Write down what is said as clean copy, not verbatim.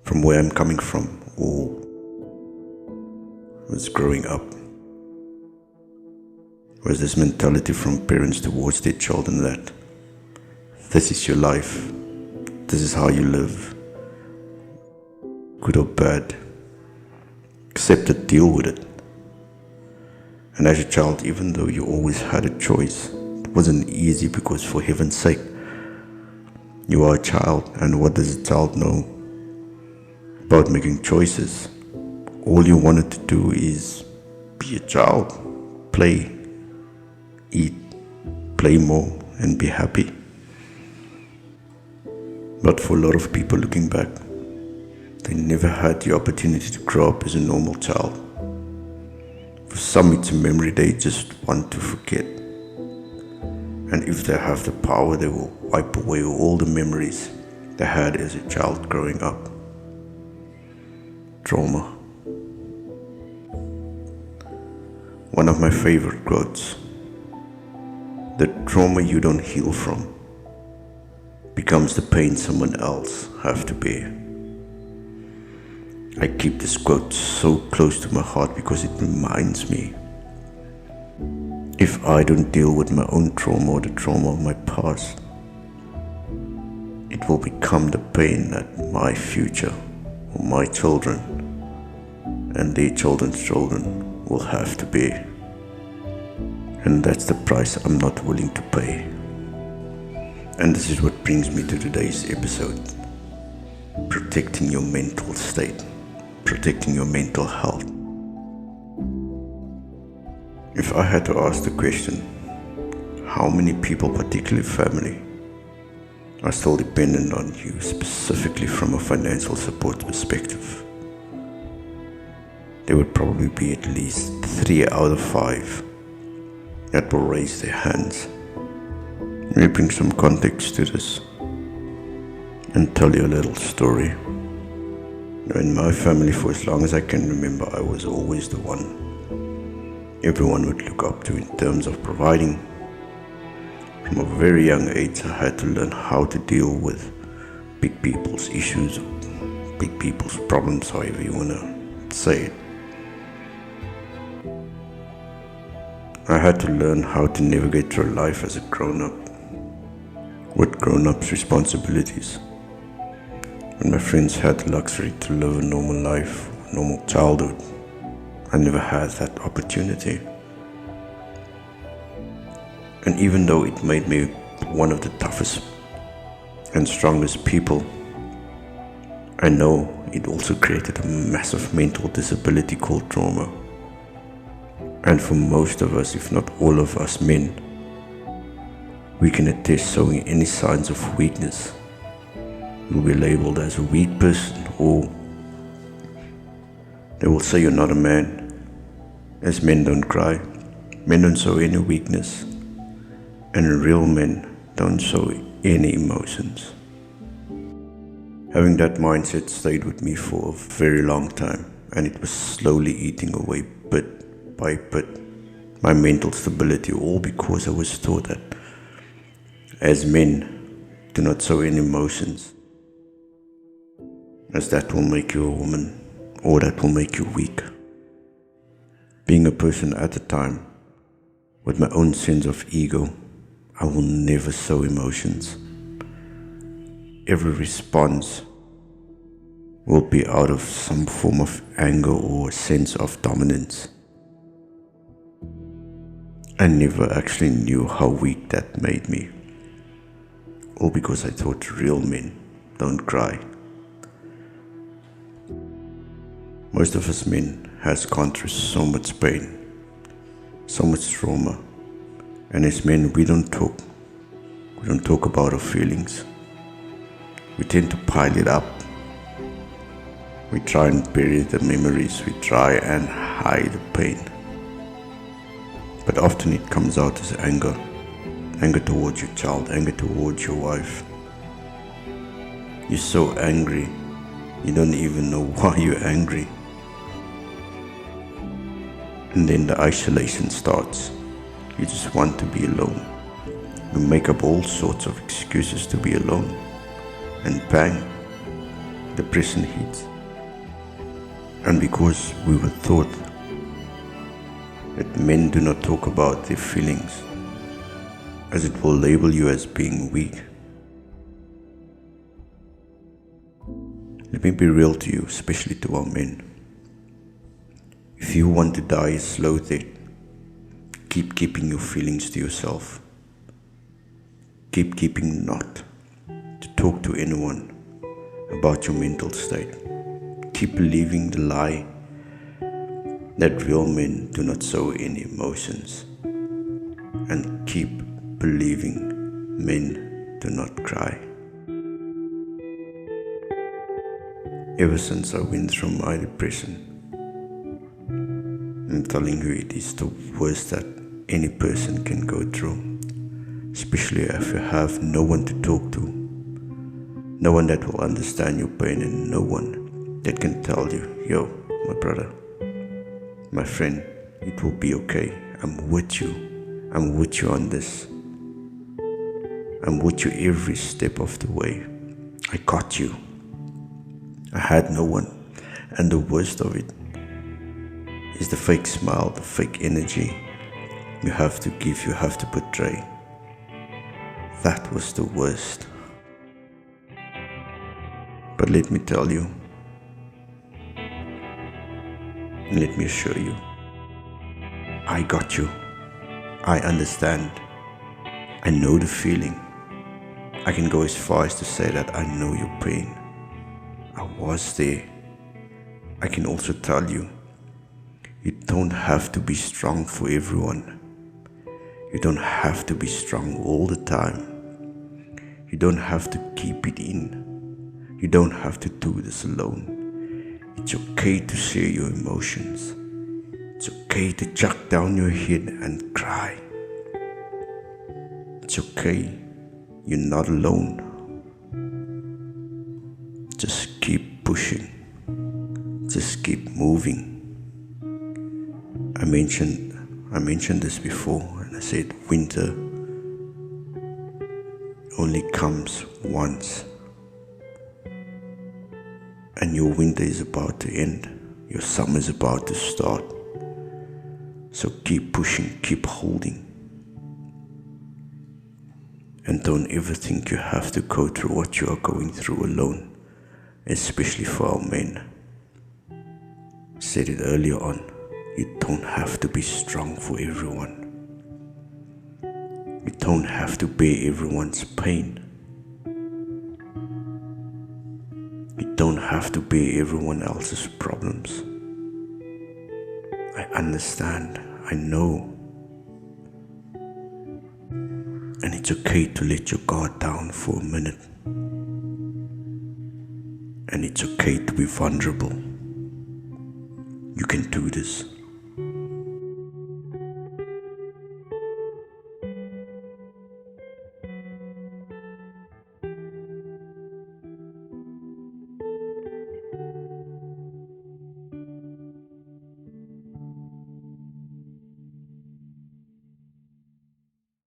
from where I'm coming from or was growing up was this mentality from parents towards their children that this is your life, this is how you live, good or bad, accept it, deal with it. And as a child, even though you always had a choice, it wasn't easy because for heaven's sake, you are a child, and what does a child know about making choices? All you wanted to do is be a child, play, eat, play more, and be happy. But for a lot of people looking back, they never had the opportunity to grow up as a normal child. For some, it's a memory they just want to forget. And if they have the power, they will wipe away all the memories they had as a child growing up. Trauma. One of my favorite quotes. The trauma you don't heal from becomes the pain someone else have to bear. I keep this quote so close to my heart because it reminds me, if I don't deal with my own trauma or the trauma of my past, it will become the pain that my future or my children and their children's children will have to bear. And that's the price I'm not willing to pay. And this is what brings me to today's episode. Protecting your mental state. Protecting your mental health. If I had to ask the question, how many people, particularly family, are still dependent on you, specifically from a financial support perspective, there would probably be at least 3 out of 5 that will raise their hands. Let me bring some context to this and tell you a little story. In my family, for as long as I can remember, I was always the one everyone would look up to in terms of providing. From a very young age, I had to learn how to deal with big people's issues, big people's problems, however you want to say it. I had to learn how to navigate through life as a grown-up, with grown-ups' responsibilities. When my friends had the luxury to live a normal life, a normal childhood, I never had that opportunity. And even though it made me one of the toughest and strongest people, I know it also created a massive mental disability called trauma. And for most of us, if not all of us men, we can attest showing any signs of weakness. You'll be labeled as a weak person, or they will say you're not a man, as men don't cry, men don't show any weakness, and real men don't show any emotions. Having that mindset stayed with me for a very long time, and it was slowly eating away bit by bit my mental stability, all because I was taught that as men, do not show any emotions, as that will make you a woman, or that will make you weak. Being a person at the time, with my own sense of ego, I will never show emotions. Every response will be out of some form of anger or sense of dominance. I never actually knew how weak that made me, all because I thought real men don't cry. Most of us men has gone through so much pain, so much trauma, and as men we don't talk. We don't talk about our feelings. We tend to pile it up. We try and bury the memories. We try and hide the pain. But often it comes out as anger. Anger towards your child, anger towards your wife. You're so angry, you don't even know why you're angry. And then the isolation starts. You just want to be alone. You make up all sorts of excuses to be alone. And bang, depression hits. And because we were taught that men do not talk about their feelings, as it will label you as being weak. Let me be real to you, especially to our men. If you want to die a slow death, keep keeping your feelings to yourself. Keep keeping not to talk to anyone about your mental state. Keep believing the lie that real men do not show any emotions. And keep believing men do not cry. Ever since I went through my depression, I'm telling you, it is the worst that any person can go through, especially if you have no one to talk to, no one that will understand your pain, and no one that can tell you, yo, my brother, my friend, it will be okay. I'm with you on this. I'm with you every step of the way. I got you. I had no one, and the worst of it is the fake smile, the fake energy you have to give, you have to portray. That was the worst. But let me tell you, and let me assure you, I got you. I understand. I know the feeling. I can go as far as to say that I know your pain. I was there. I can also tell you, you don't have to be strong for everyone. You don't have to be strong all the time. You don't have to keep it in. You don't have to do this alone. It's okay to share your emotions. It's okay to chuck down your head and cry. It's okay. You're not alone. Just keep pushing. Just keep moving. I mentioned this before, and I said winter only comes once. And your winter is about to end. Your summer is about to start. So keep pushing, keep holding. And don't ever think you have to go through what you are going through alone, especially for our men. I said it earlier on, you don't have to be strong for everyone. You don't have to bear everyone's pain. You don't have to bear everyone else's problems. I understand, I know. And it's okay to let your guard down for a minute. And it's okay to be vulnerable. You can do this.